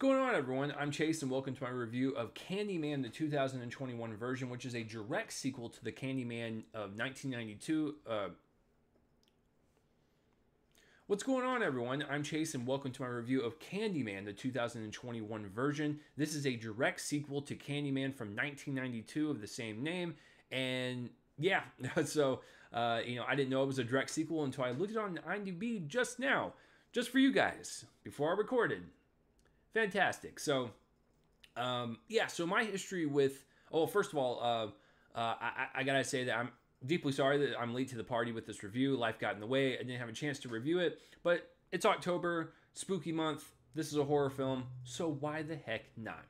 going on, everyone? I'm Chase, and welcome to my review of Candyman, the 2021 version, which is a direct sequel to the Candyman of 1992. What's going on, everyone? I'm Chase, and welcome to my review of Candyman, the 2021 version. This is a direct sequel to Candyman from 1992 of the same name, and yeah, so I didn't know it was a direct sequel until I looked it on IMDb just now, just for you guys, before I recorded. Fantastic. So, so my history with, first of all, I gotta say that I'm deeply sorry that I'm late to the party with this review. Life got in the way. I didn't have a chance to review it, but it's October, spooky month. This is a horror film, so why the heck not?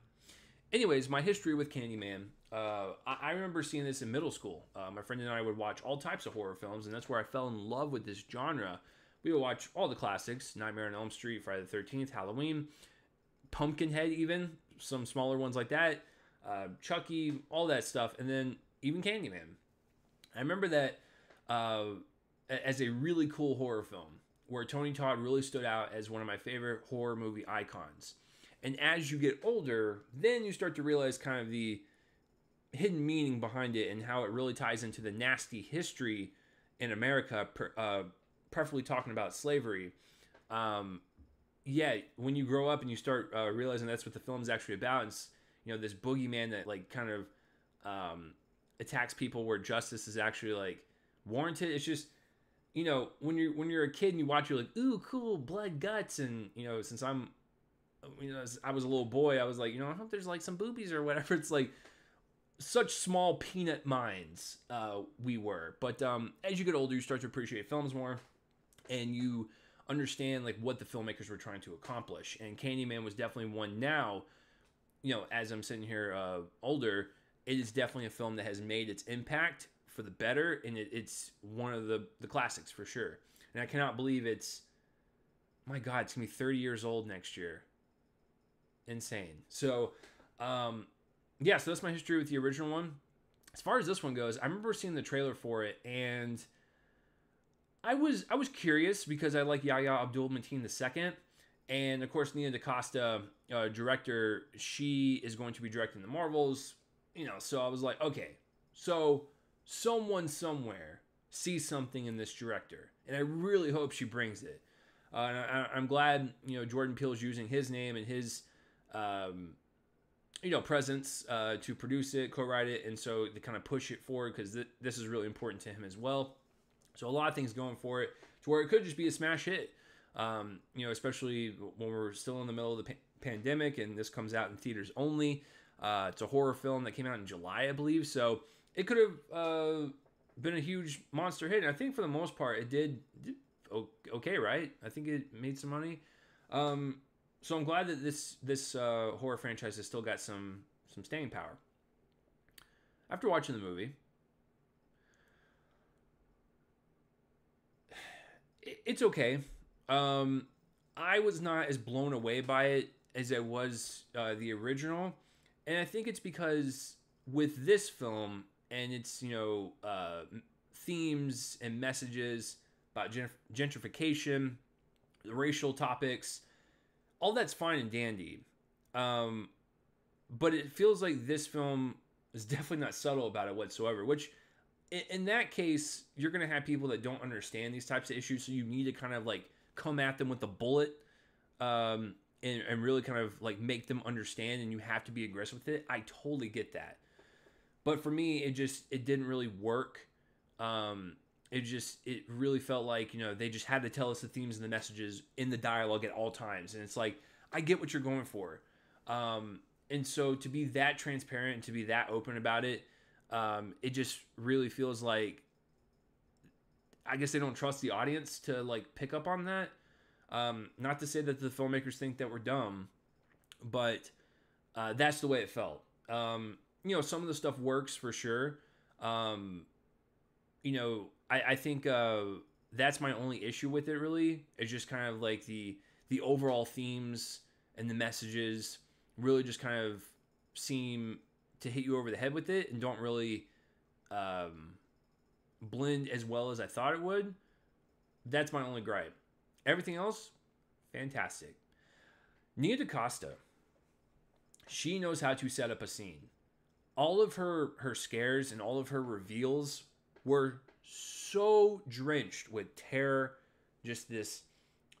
Anyways, my history with Candyman. I remember seeing this in middle school. My friend and I would watch all types of horror films, and that's where I fell in love with this genre. We would watch all the classics: Nightmare on Elm Street, Friday the 13th, Halloween, Pumpkinhead, even some smaller ones like that, Chucky, all that stuff, and then even Candyman. I remember that as a really cool horror film where Tony Todd really stood out as one of my favorite horror movie icons. And as you get older, then you start to realize kind of the hidden meaning behind it and how it really ties into the nasty history in America, preferably talking about slavery. When you grow up and you start realizing that's what the film is actually about, it's this boogeyman that like kind of attacks people where justice is actually like warranted. It's just when you're a kid and you watch, you're like, ooh, cool, blood, guts, and since I'm as I was a little boy, I was like, I hope there's like some boobies or whatever. It's like such small peanut minds we were, but as you get older, you start to appreciate films more, and you understand like what the filmmakers were trying to accomplish. And Candyman was definitely one. Now, as I'm sitting here older, it is definitely a film that has made its impact for the better, and it's one of the classics for sure. And I cannot believe my God, it's gonna be 30 years old next year. Insane. So so that's my history with the original one. As far as this one goes, I remember seeing the trailer for it, and I was curious because I like Yahya Abdul-Mateen II, and of course Nia DaCosta, director, she is going to be directing the Marvels, So I was like, okay, so someone somewhere sees something in this director, and I really hope she brings it. And I'm glad Jordan Peele's using his name and his presence to produce it, co-write it, and so to kind of push it forward because this is really important to him as well. So a lot of things going for it to where it could just be a smash hit, especially when we're still in the middle of the pandemic and this comes out in theaters only. It's a horror film that came out in July, I believe. So it could have been a huge monster hit. And I think for the most part, it did okay, right? I think it made some money. So I'm glad that this horror franchise has still got some staying power. After watching the movie, it's okay. I was not as blown away by it as I was the original, and I think it's because with this film and its themes and messages about gentrification, the racial topics, all that's fine and dandy, but it feels like this film is definitely not subtle about it whatsoever, which in that case, you're going to have people that don't understand these types of issues, so you need to kind of like come at them with a bullet and really kind of like make them understand, and you have to be aggressive with it. I totally get that. But for me, it didn't really work. It really felt like, they just had to tell us the themes and the messages in the dialogue at all times. And it's like, I get what you're going for. And so to be that transparent and to be that open about it, it just really feels like, I guess they don't trust the audience to like pick up on that. Not to say that the filmmakers think that we're dumb, but that's the way it felt. Some of the stuff works for sure. I think that's my only issue with it really. It's just kind of like the overall themes and the messages really just kind of seem to hit you over the head with it and don't really blend as well as I thought it would. That's my only gripe. Everything else, fantastic. Nia DaCosta. She knows how to set up a scene. All of her scares and all of her reveals were so drenched with terror, just this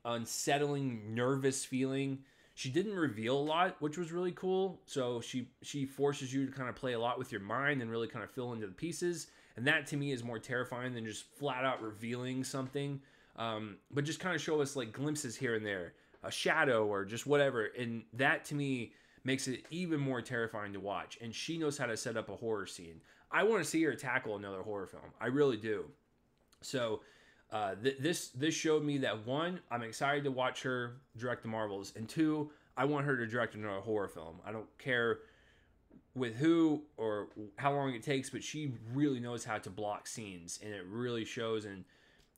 unsettling, nervous feeling. She didn't reveal a lot, which was really cool. So she forces you to kind of play a lot with your mind and really kind of fill into the pieces. And that to me is more terrifying than just flat out revealing something. But just kind of show us like glimpses here and there, a shadow or just whatever. And that to me makes it even more terrifying to watch. And she knows how to set up a horror scene. I want to see her tackle another horror film. I really do. So this showed me that one, I'm excited to watch her direct the Marvels, and two, I want her to direct another horror film. I don't care with who or how long it takes, but she really knows how to block scenes, and it really shows in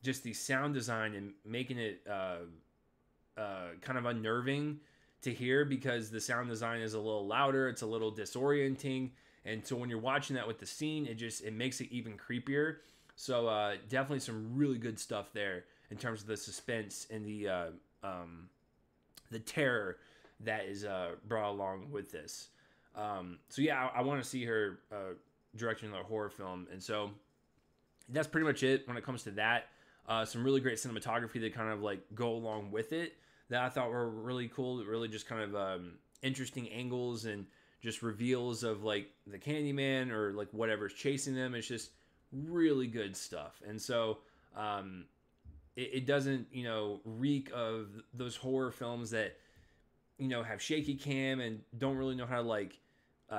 just the sound design and making it kind of unnerving to hear because the sound design is a little louder, it's a little disorienting, and so when you're watching that with the scene, it makes it even creepier. So definitely some really good stuff there in terms of the suspense and the terror that is brought along with this. So yeah, I want to see her directing another horror film, and so that's pretty much it when it comes to that. Some really great cinematography that kind of like go along with it that I thought were really cool. Really just kind of interesting angles and just reveals of like the Candyman or like whatever's chasing them. It's just really good stuff. And so it doesn't, reek of those horror films that, have shaky cam and don't really know how to like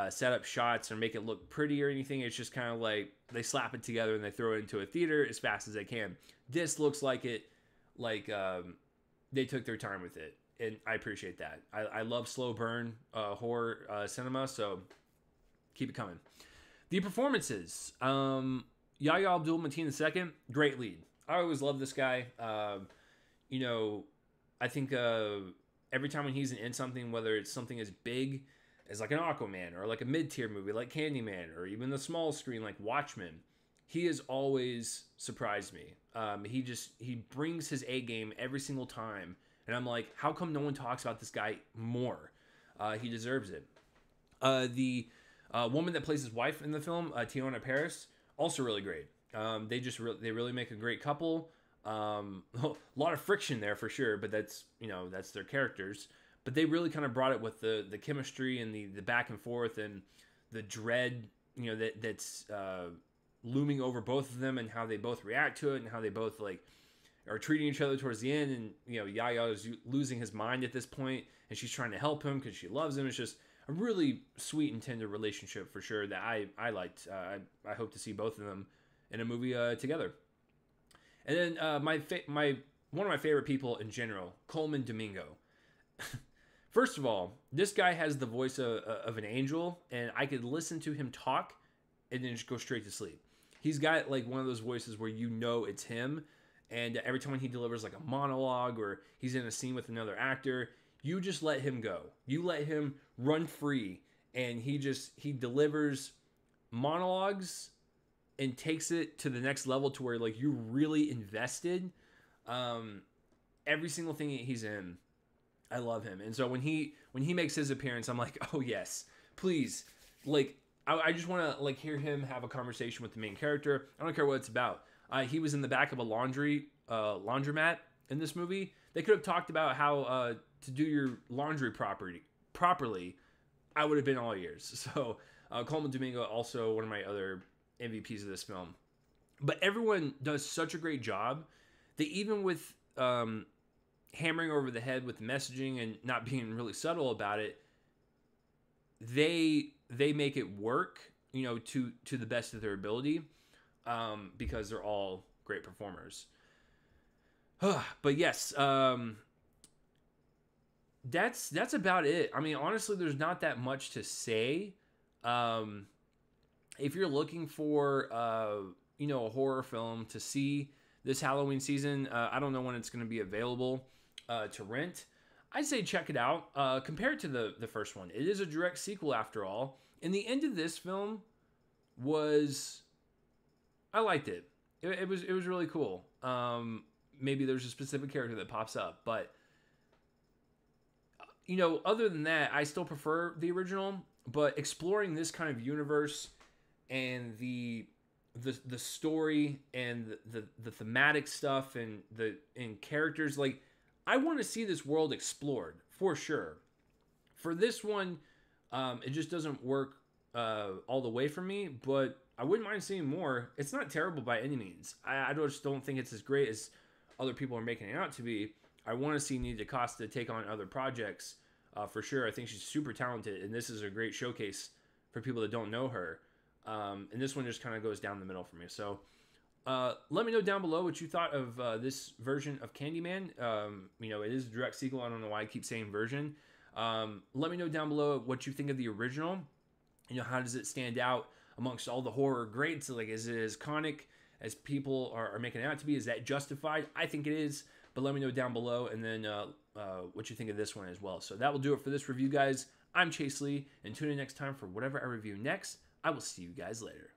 set up shots or make it look pretty or anything. It's just kind of like they slap it together and they throw it into a theater as fast as they can. This looks like they took their time with it, and I appreciate that. I love slow burn horror cinema, so keep it coming. The performances. Yahya Abdul-Mateen II, great lead. I always love this guy. I think every time when he's in something, whether it's something as big as like an Aquaman or like a mid-tier movie like Candyman or even the small screen like Watchmen, he has always surprised me. He brings his A game every single time, and I'm like, how come no one talks about this guy more? He deserves it. The woman that plays his wife in the film, Teyonah Parris, also really great. They really make a great couple. A lot of friction there for sure, but that's their characters. But they really kind of brought it with the chemistry and the back and forth and the dread that's looming over both of them and how they both react to it and how they both like are treating each other towards the end. And Yahya is losing his mind at this point, and she's trying to help him because she loves him. It's just a really sweet and tender relationship for sure that I liked. I hope to see both of them in a movie together. And then one of my favorite people in general, Colman Domingo. First of all, this guy has the voice of an angel, and I could listen to him talk and then just go straight to sleep. He's got like one of those voices where it's him, and every time he delivers like a monologue or he's in a scene with another actor, you just let him go. You let him run free, and he delivers monologues and takes it to the next level to where like you're really invested. Every single thing he's in, I love him. And so when he makes his appearance, I'm like, oh yes, please. Like I just want to like hear him have a conversation with the main character. I don't care what it's about. He was in the back of a laundromat in this movie. They could have talked about how to do your laundry properly. I would have been all ears. So Colman Domingo, also one of my other MVPs of this film. But everyone does such a great job that even with hammering over the head with the messaging and not being really subtle about it, they make it work, to the best of their ability, because they're all great performers. But yes, that's about it. I mean, honestly, there's not that much to say. If you're looking for a horror film to see this Halloween season, I don't know when it's going to be available to rent. I'd say check it out. Compared to the first one, it is a direct sequel after all. And the end of this film I liked it. It was really cool. Maybe there's a specific character that pops up, but other than that, I still prefer the original. But exploring this kind of universe and the story and the thematic stuff and the characters, like I want to see this world explored for sure. For this one, it just doesn't work all the way for me, but I wouldn't mind seeing more. It's not terrible by any means. I just don't think it's as great as other people are making it out to be. I want to see Nia DaCosta take on other projects for sure. I think she's super talented, and this is a great showcase for people that don't know her. And this one just kind of goes down the middle for me. So let me know down below what you thought of this version of Candyman. It is a direct sequel. I don't know why I keep saying version. Let me know down below what you think of the original. How does it stand out amongst all the horror greats? Like, is it as iconic as people are making it out to be? Is that justified? I think it is. But let me know down below, and then what you think of this one as well. So that will do it for this review, guys. I'm Chase Lee, and tune in next time for whatever I review next. I will see you guys later.